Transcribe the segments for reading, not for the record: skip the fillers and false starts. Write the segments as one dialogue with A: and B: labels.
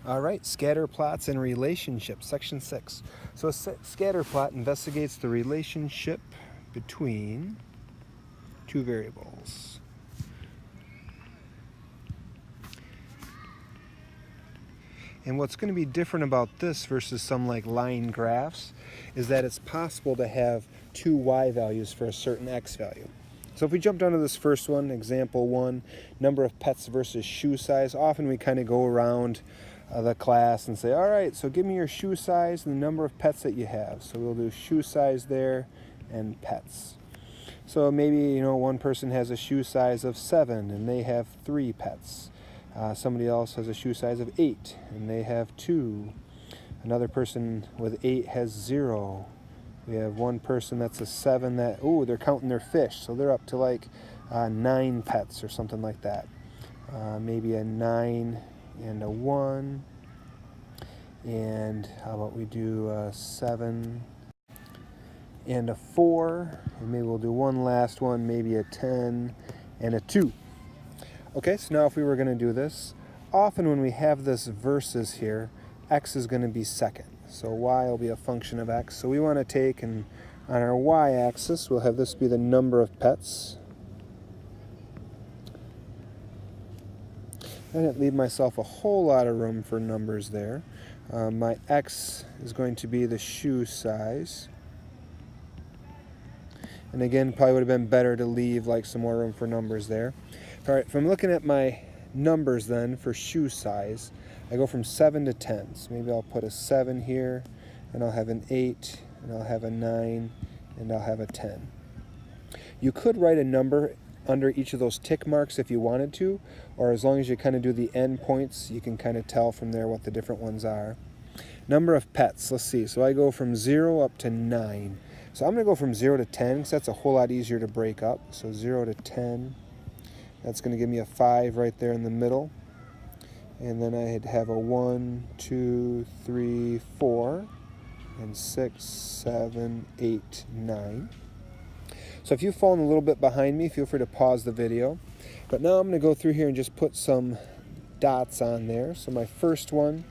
A: All right, scatter plots and relationships, section 6. So a scatter plot investigates the relationship between two variables. And what's going to be different about this versus some like line graphs is that it's possible to have two y values for a certain x value. So if we jump down to this first one, example 1, number of pets versus shoe size, often we kind of go around the class and say, all right, so give me your shoe size and the number of pets that you have. So we'll do shoe size there and pets. So maybe, one person has a shoe size of 7 and they have 3 pets. Somebody else has a shoe size of 8 and they have 2. Another person with 8 has 0. We have one person that's a 7 that, they're counting their fish, so they're up to like 9 pets or something like that. Maybe a 9 and a 1. And how about we do a 7 and a 4. And maybe we'll do one last one, maybe a 10 and a 2. Okay, so now if we were going to do this, often when we have this versus here, x is going to be second. So y will be a function of x. So we want to take, and on our y-axis, we'll have this be the number of pets. I didn't leave myself a whole lot of room for numbers there. My x is going to be the shoe size. And again, probably would have been better to leave like some more room for numbers there. All right, if I'm looking at my numbers then for shoe size, I go from 7 to 10. So maybe I'll put a 7 here, and I'll have an 8, and I'll have a 9, and I'll have a 10. You could write a number under each of those tick marks if you wanted to, or as long as you kind of do the end points, you can kind of tell from there what the different ones are. Number of pets, let's see. So I go from 0 up to 9. So I'm going to go from 0 to 10 because that's a whole lot easier to break up. So 0 to 10, that's going to give me a 5 right there in the middle. And then I'd have a 1, 2, 3, 4, and 6, 7, 8, 9. So if you've fallen a little bit behind me, feel free to pause the video. But now I'm going to go through here and just put some dots on there. So my first one,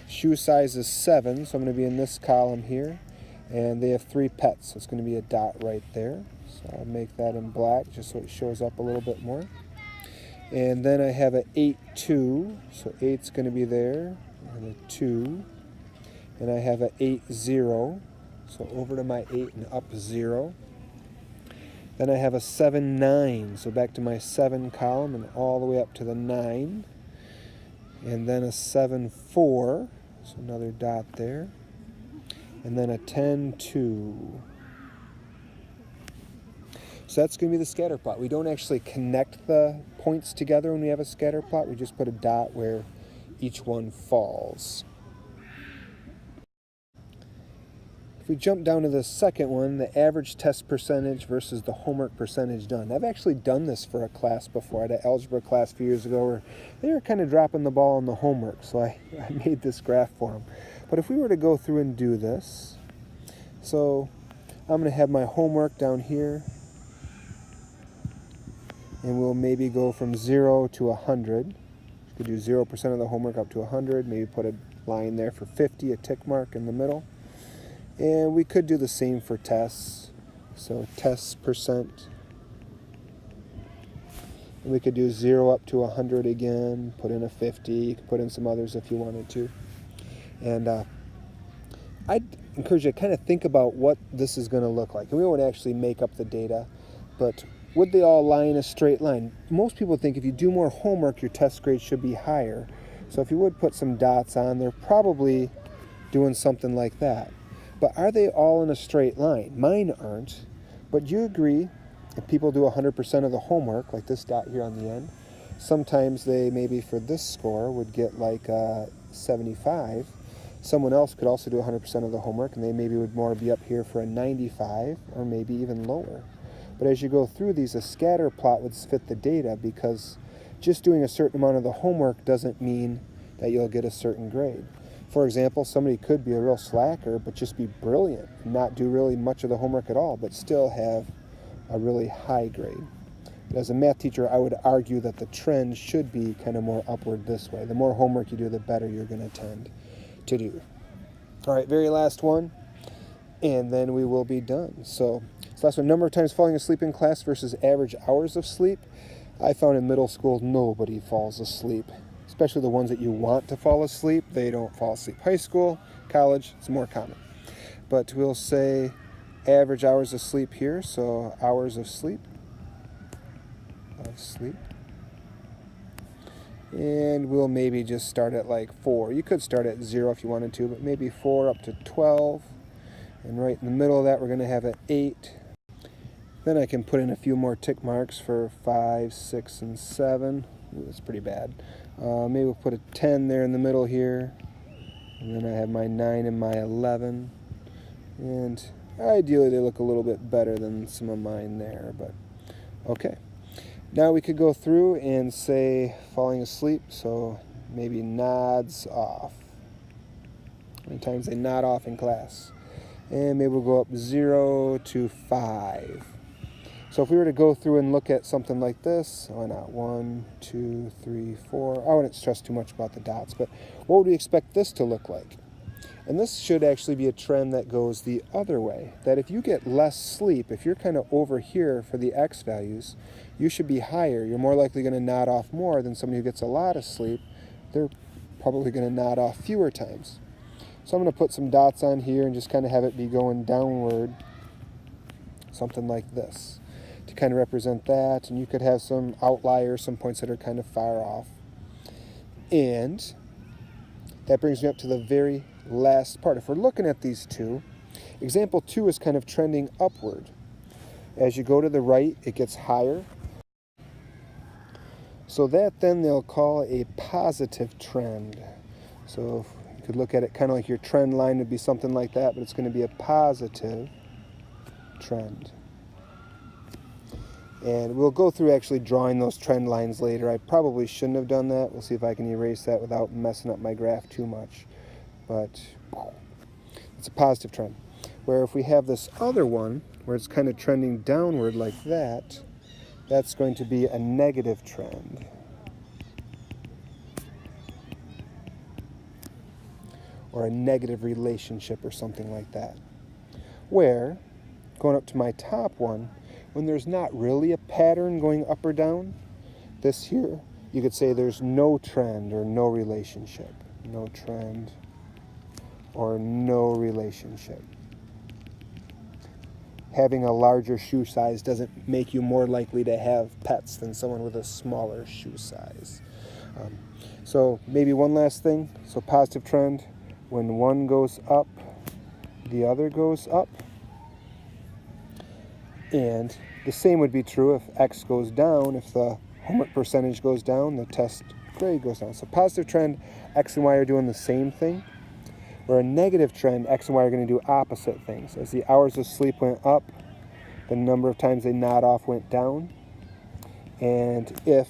A: shoe size is 7, so I'm going to be in this column here. And they have 3 pets, so it's going to be a dot right there. So I'll make that in black just so it shows up a little bit more. And then I have a 8, 2, so 8's going to be there, and a 2. And I have a 8, 0, so over to my 8 and up 0. Then I have a 7, 9, so back to my 7 column and all the way up to the 9. And then a 7, 4, so another dot there. And then a 10, 2. So that's going to be the scatter plot. We don't actually connect the points together when we have a scatter plot. We just put a dot where each one falls. If we jump down to the second one, the average test percentage versus the homework percentage done. I've actually done this for a class before. I had an algebra class a few years ago where they were kind of dropping the ball on the homework, so I made this graph for them. But if we were to go through and do this, so I'm going to have my homework down here, and we'll maybe go from 0 to 100. You could do 0% of the homework up to 100, maybe put a line there for 50, a tick mark in the middle. And we could do the same for tests. So tests percent. And we could do 0 up to 100 again, put in a 50. You could put in some others if you wanted to. And I'd encourage you to kind of think about what this is going to look like. And we won't actually make up the data, but would they all lie in a straight line? Most people think if you do more homework, your test grade should be higher. So if you would put some dots on, they're probably doing something like that. But are they all in a straight line? Mine aren't. But you agree, if people do 100% of the homework, like this dot here on the end, sometimes they maybe for this score would get like 75. Someone else could also do 100% of the homework, and they maybe would more be up here for a 95 or maybe even lower. But as you go through these, a scatter plot would fit the data because just doing a certain amount of the homework doesn't mean that you'll get a certain grade. For example, somebody could be a real slacker but just be brilliant and not do really much of the homework at all but still have a really high grade. As a math teacher, I would argue that the trend should be kind of more upward this way. The more homework you do, the better you're going to tend to do. All right, very last one, and then we will be done. So last one, number of times falling asleep in class versus average hours of sleep. I found in middle school, nobody falls asleep, especially the ones that you want to fall asleep. They don't fall asleep. High school, college, it's more common. But we'll say average hours of sleep here, so hours of sleep. And we'll maybe just start at like 4. You could start at 0 if you wanted to, but maybe 4 up to 12. And right in the middle of that, we're going to have an 8. Then I can put in a few more tick marks for 5, 6, and 7. Ooh, that's pretty bad. Maybe we'll put a 10 there in the middle here. And then I have my 9 and my 11. And ideally, they look a little bit better than some of mine there, but okay. Now we could go through and say falling asleep, so maybe nods off. How many times they nod off in class? And maybe we'll go up 0 to 5. So if we were to go through and look at something like this, why not? 1, 2, 3, 4. I wouldn't stress too much about the dots, but what would we expect this to look like? And this should actually be a trend that goes the other way, that if you get less sleep, if you're kind of over here for the X values, you should be higher. You're more likely going to nod off more than somebody who gets a lot of sleep. They're probably going to nod off fewer times. So I'm going to put some dots on here and just kind of have it be going downward, something like this, to kind of represent that. And you could have some outliers, some points that are kind of far off. And that brings me up to the very last part. If we're looking at these two, example 2 is kind of trending upward. As you go to the right, it gets higher. So that then they'll call a positive trend. So you could look at it kind of like your trend line would be something like that, but it's going to be a positive trend. And we'll go through actually drawing those trend lines later. I probably shouldn't have done that. We'll see if I can erase that without messing up my graph too much. But it's a positive trend. Where if we have this other one, where it's kind of trending downward like that, that's going to be a negative trend. Or a negative relationship or something like that. Where, going up to my top one, when there's not really a pattern going up or down, this here, you could say there's no trend or no relationship. No trend or no relationship. Having a larger shoe size doesn't make you more likely to have pets than someone with a smaller shoe size. So maybe one last thing. So positive trend, when one goes up, the other goes up. And the same would be true if X goes down. If the homework percentage goes down, the test grade goes down. So positive trend, X and Y are doing the same thing. Where a negative trend, X and Y are going to do opposite things. As the hours of sleep went up, the number of times they nod off went down. And if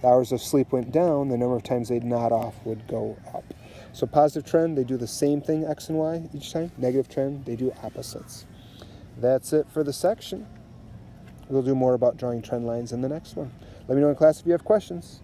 A: the hours of sleep went down, the number of times they'd nod off would go up. So positive trend, they do the same thing, X and Y, each time. Negative trend, they do opposites. That's it for the section. We'll do more about drawing trend lines in the next one. Let me know in class if you have questions.